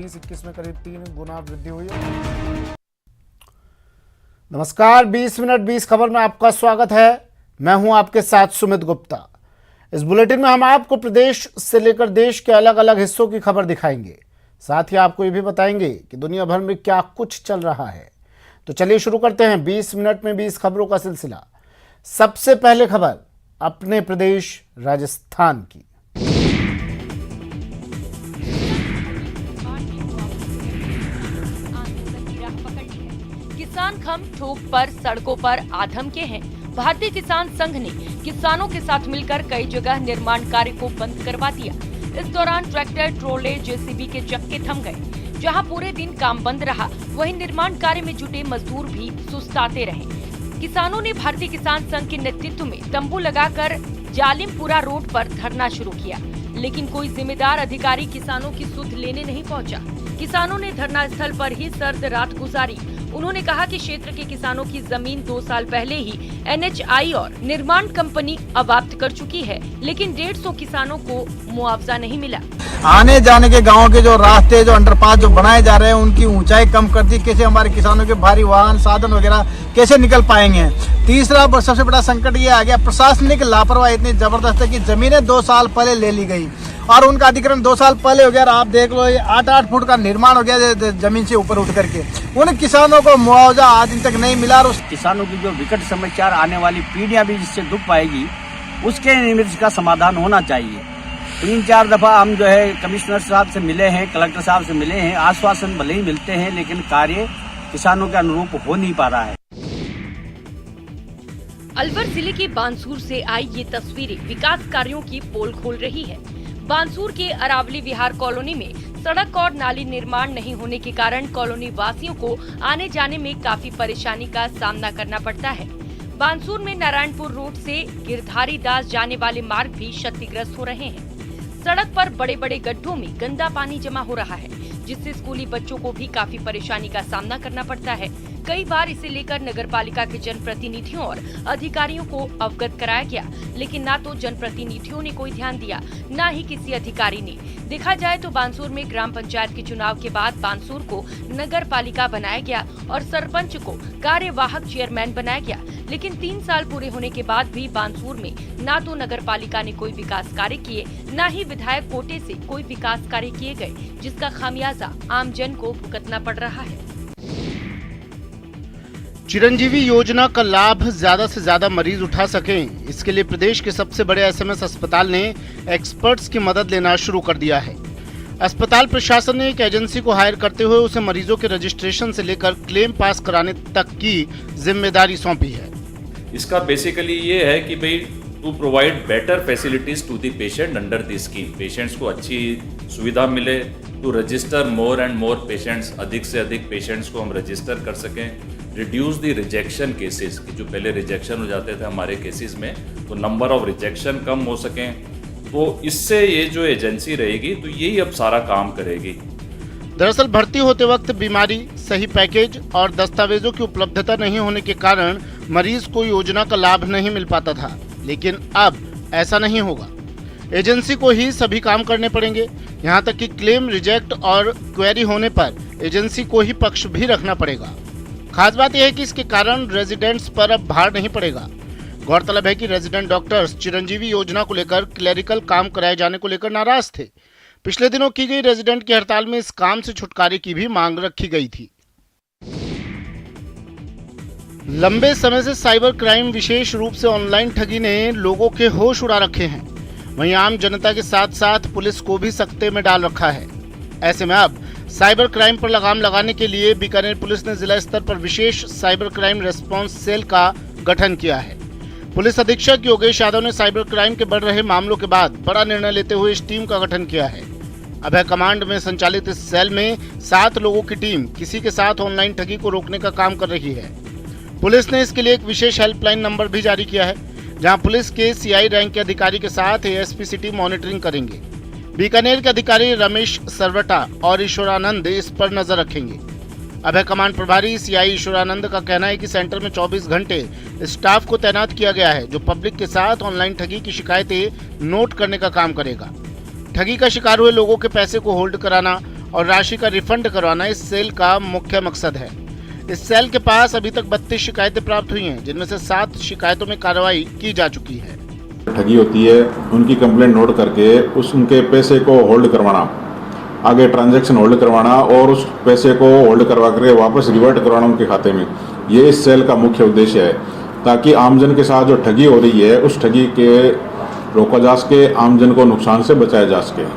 21 में करीब 3 गुना वृद्धि हुई। नमस्कार, 20 मिनट 20 खबर में आपका स्वागत है। मैं हूं आपके साथ सुमित गुप्ता। इस बुलेटिन में हम आपको प्रदेश से लेकर देश के अलग अलग हिस्सों की खबर दिखाएंगे। साथ ही आपको ये भी बताएंगे कि दुनिया भर में क्या कुछ चल रहा है। तो चलिए शुरू करते हैं 20 मिनट में 20 खबरों का सिलसिला। सबसे पहले खबर अपने प्रदेश राजस्थान की। किसान खम ठोक पर सड़कों पर आधम के हैं। भारतीय किसान संघ ने किसानों के साथ मिलकर कई जगह निर्माण कार्य को बंद करवा दिया। इस दौरान ट्रैक्टर, ट्रोले, जेसीबी के चक्के थम गए। जहां पूरे दिन काम बंद रहा, वहीं निर्माण कार्य में जुटे मजदूर भी सुस्ताते रहे। किसानों ने भारतीय किसान संघ के नेतृत्व में तंबू लगाकर जालिमपुरा रोड पर धरना शुरू किया, लेकिन कोई जिम्मेदार अधिकारी किसानों की सुध लेने नहीं पहुंचा। किसानों ने धरना स्थल पर ही सर्द रात गुजारी। उन्होंने कहा कि क्षेत्र के किसानों की जमीन 2 साल पहले ही NHI और निर्माण कंपनी अबाप्त कर चुकी है, लेकिन 150 किसानों को मुआवजा नहीं मिला। आने जाने के गांव के जो रास्ते, जो अंडरपास जो बनाए जा रहे हैं, उनकी ऊंचाई कम कर दी। कैसे हमारे किसानों के भारी वाहन, साधन वगैरह कैसे निकल पाएंगे। तीसरा सबसे बड़ा संकट ये आ गया, प्रशासनिक लापरवाही इतनी जबरदस्त है कि जमीनें 2 साल पहले ले ली गई और उनका अधिग्रहण 2 साल पहले हो गया। आप देख लो, 8-8 फुट का निर्माण हो गया जमीन से ऊपर उठ करके। उन किसानों को मुआवजा आज दिन तक नहीं मिला। और किसानों की जो विकट समस्या, आने वाली पीढ़ियां भी जिससे दुख पाएगी, उसके निमित्त का समाधान होना चाहिए। 3-4 दफा हम जो है कमिश्नर साहब से मिले हैं, कलेक्टर साहब से मिले हैं। आश्वासन भले ही मिलते हैं, लेकिन कार्य किसानों के अनुरूप हो नहीं पा रहा है। अलवर जिले के बानसूर से आई ये तस्वीरें विकास कार्यों की पोल खोल रही है। बानसूर के अरावली विहार कॉलोनी में सड़क और नाली निर्माण नहीं होने के कारण कॉलोनी वासियों को आने जाने में काफी परेशानी का सामना करना पड़ता है। बानसूर में नारायणपुर रोड से गिरधारी दास जाने वाले मार्ग भी क्षतिग्रस्त हो रहे हैं। सड़क पर बड़े बड़े गड्ढों में गंदा पानी जमा हो रहा है, जिससे स्कूली बच्चों को भी काफी परेशानी का सामना करना पड़ता है। कई बार इसे लेकर नगरपालिका के जनप्रतिनिधियों और अधिकारियों को अवगत कराया गया, लेकिन ना तो जनप्रतिनिधियों ने कोई ध्यान दिया, ना ही किसी अधिकारी ने। देखा जाए तो बानसूर में ग्राम पंचायत के चुनाव के बाद बानसूर को नगरपालिका बनाया गया और सरपंच को कार्यवाहक चेयरमैन बनाया गया, लेकिन 3 साल पूरे होने के बाद भी बानसूर में ना तो नगरपालिका ने कोई विकास कार्य किए, ना ही विधायक कोटे से कोई विकास कार्य किए गए, जिसका खामियाजा आम जन को भुगतना पड़ रहा है। चिरंजीवी योजना का लाभ ज्यादा से ज्यादा मरीज उठा सकें, इसके लिए प्रदेश के सबसे बड़े SMS अस्पताल ने एक्सपर्ट्स की मदद लेना शुरू कर दिया है। अस्पताल प्रशासन ने एक एजेंसी को हायर करते हुए उसे मरीजों के रजिस्ट्रेशन से लेकर क्लेम पास कराने तक की जिम्मेदारी सौंपी है। इसका बेसिकली ये है कि भाई to provide better facilities to the patient under the scheme. Patients को अच्छी सुविधा मिले, to register more and more patients, अधिक से अधिक पेशेंट्स को हम रजिस्टर कर सकें। रिड्यूस द रिजेक्शन केसेस, कि जो पहले रिजेक्शन हो जाते थे हमारे केसेस में, तो नंबर ऑफ रिजेक्शन कम हो सकें। तो इससे ये जो एजेंसी रहेगी तो यही अब सारा काम करेगी। दरअसल भर्ती होते वक्त बीमारी, सही पैकेज और दस्तावेजों की उपलब्धता नहीं होने के कारण मरीज को योजना का लाभ नहीं मिल पाता था, लेकिन अब ऐसा नहीं होगा। एजेंसी को ही सभी काम करने पड़ेंगे। यहाँ तक कि क्लेम, रिजेक्ट और क्वेरी होने पर एजेंसी को ही पक्ष भी रखना पड़ेगा। खास बात यह है कि इसके कारण रेजिडेंट्स पर अब भार नहीं पड़ेगा। गौरतलब है कि रेजिडेंट डॉक्टर्स चिरंजीवी योजना को लेकर क्लेरिकल काम कराए जाने को लेकर नाराज थे। पिछले दिनों की गई रेजिडेंट की हड़ताल में इस काम से छुटकारे की भी मांग रखी गई थी। लंबे समय से साइबर क्राइम, विशेष रूप से ऑनलाइन ठगी ने लोगों के होश उड़ा रखे हैं। वहीं आम जनता के साथ साथ पुलिस को भी सकते में डाल रखा है। ऐसे में अब साइबर क्राइम पर लगाम लगाने के लिए बीकानेर पुलिस ने जिला स्तर पर विशेष साइबर क्राइम रेस्पॉन्स सेल का गठन किया है। पुलिस अधीक्षक योगेश यादव ने साइबर क्राइम के बढ़ रहे मामलों के बाद बड़ा निर्णय लेते हुए इस टीम का गठन किया है। अभय कमांड में संचालित इस सेल में 7 लोगों की टीम किसी के साथ ऑनलाइन ठगी को रोकने का काम कर रही है। पुलिस ने इसके लिए एक विशेष हेल्पलाइन नंबर भी जारी किया है, जहां पुलिस के CI रैंक के अधिकारी के साथ ASP सिटी मॉनिटरिंग करेंगे। बीकानेर के अधिकारी रमेश सरवटा और ईश्वरानंद इस पर नजर रखेंगे। अभय कमांड प्रभारी CI ईश्वरानंद का कहना है कि सेंटर में 24 घंटे स्टाफ को तैनात किया गया है, जो पब्लिक के साथ ऑनलाइन ठगी की शिकायतें नोट करने का काम करेगा। ठगी का शिकार हुए लोगों के पैसे को होल्ड कराना और राशि का रिफंड करवाना इस सेल का मुख्य मकसद है। इस सेल के पास अभी तक 32 शिकायतें प्राप्त हुई हैं, जिनमें से 7 शिकायतों में कार्रवाई की जा चुकी है। ठगी होती है, उनकी कंप्लेंट नोट करके उनके पैसे को होल्ड करवाना, आगे ट्रांजैक्शन होल्ड करवाना और उस पैसे को होल्ड करवा करके वापस रिवर्ट करवाना उनके खाते में। ये इस सेल का मुख्य उद्देश्य है, ताकि आमजन के साथ जो ठगी हो रही है उस ठगी के रोका जा सके, आमजन को नुकसान से बचाया जा सके।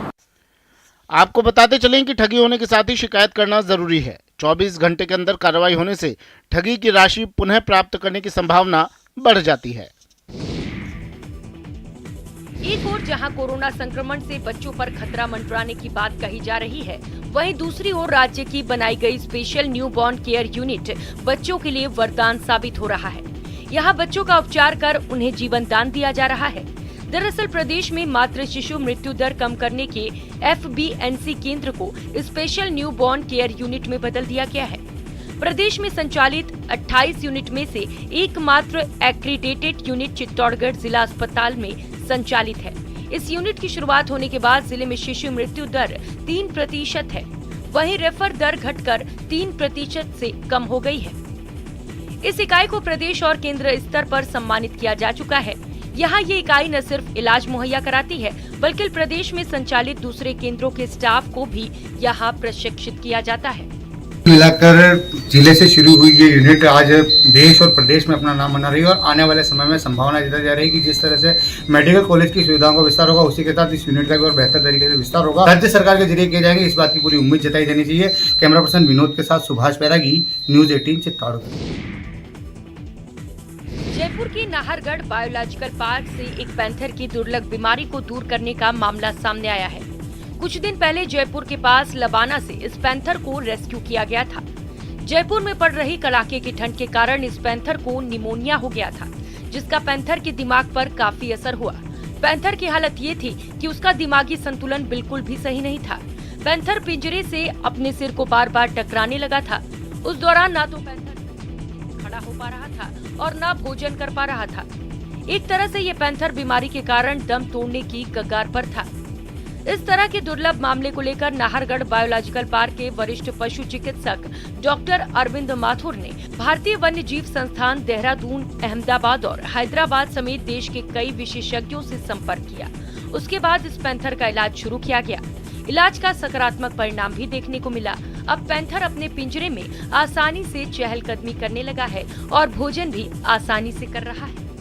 आपको बताते चलें कि ठगी होने के साथ ही शिकायत करना जरूरी है। 24 घंटे के अंदर कार्रवाई होने से ठगी की राशि पुनः प्राप्त करने की संभावना बढ़ जाती है। एक ओर जहां कोरोना संक्रमण से बच्चों पर खतरा मंडराने की बात कही जा रही है, वहीं दूसरी ओर राज्य की बनाई गई स्पेशल न्यूबॉर्न केयर यूनिट बच्चों के लिए वरदान साबित हो रहा है। यहां बच्चों का उपचार कर उन्हें जीवन दान दिया जा रहा है। दरअसल प्रदेश में मातृ शिशु मृत्यु दर कम करने के FBNC केंद्र को स्पेशल न्यूबॉर्न केयर यूनिट में बदल दिया गया है। प्रदेश में संचालित 28 यूनिट में से एकमात्र एक्रीडेटेड यूनिट चित्तौड़गढ़ जिला अस्पताल में संचालित है। इस यूनिट की शुरुआत होने के बाद जिले में शिशु मृत्यु दर 3% है, वहीं रेफर दर घटकर 3% से कम हो गई है। इस इकाई को प्रदेश और केंद्र स्तर पर सम्मानित किया जा चुका है। यहाँ ये इकाई न सिर्फ इलाज मुहैया कराती है, बल्कि प्रदेश में संचालित दूसरे केंद्रों के स्टाफ को भी यहाँ प्रशिक्षित किया जाता है। मिलाकर जिले से शुरू हुई ये यूनिट आज देश और प्रदेश में अपना नाम बना रही है और आने वाले समय में संभावना जताई जा रही है कि जिस तरह से मेडिकल कॉलेज की सुविधाओं का विस्तार होगा, उसी के साथ इस यूनिट का भी और बेहतर तरीके से विस्तार होगा। राज्य सरकार के जरिए किए जाएंगे, इस बात की पूरी उम्मीद जताई जानी चाहिए। कैमरा पर्सन विनोद के साथ सुभाष बैरागी, न्यूज 18 चित्तौड़गढ़। जयपुर के नाहरगढ़ बायोलॉजिकल पार्क से एक पैंथर की दुर्लभ बीमारी को दूर करने का मामला सामने आया है। कुछ दिन पहले जयपुर के पास लबाना से इस पैंथर को रेस्क्यू किया गया था। जयपुर में पड़ रही कड़ाके की ठंड के कारण इस पैंथर को निमोनिया हो गया था, जिसका पैंथर के दिमाग पर काफी असर हुआ। पैंथर की हालत ये थी कि उसका दिमागी संतुलन बिल्कुल भी सही नहीं था। पैंथर पिंजरे से अपने सिर को बार बार टकराने लगा था। उस दौरान ना तो पैंथर खड़ा हो पा रहा था और न भोजन कर पा रहा था। एक तरह से ये पैंथर बीमारी के कारण दम तोड़ने की कगार पर था। इस तरह के दुर्लभ मामले को लेकर नाहरगढ़ बायोलॉजिकल पार्क के वरिष्ठ पशु चिकित्सक डॉक्टर अरविंद माथुर ने भारतीय वन्य जीव संस्थान देहरादून, अहमदाबाद और हैदराबाद समेत देश के कई विशेषज्ञों से संपर्क किया। उसके बाद इस पैंथर का इलाज शुरू किया गया। इलाज का सकारात्मक परिणाम भी देखने को मिला। अब पैंथर अपने पिंजरे में आसानी से चहलकदमी करने लगा है और भोजन भी आसानी से कर रहा है।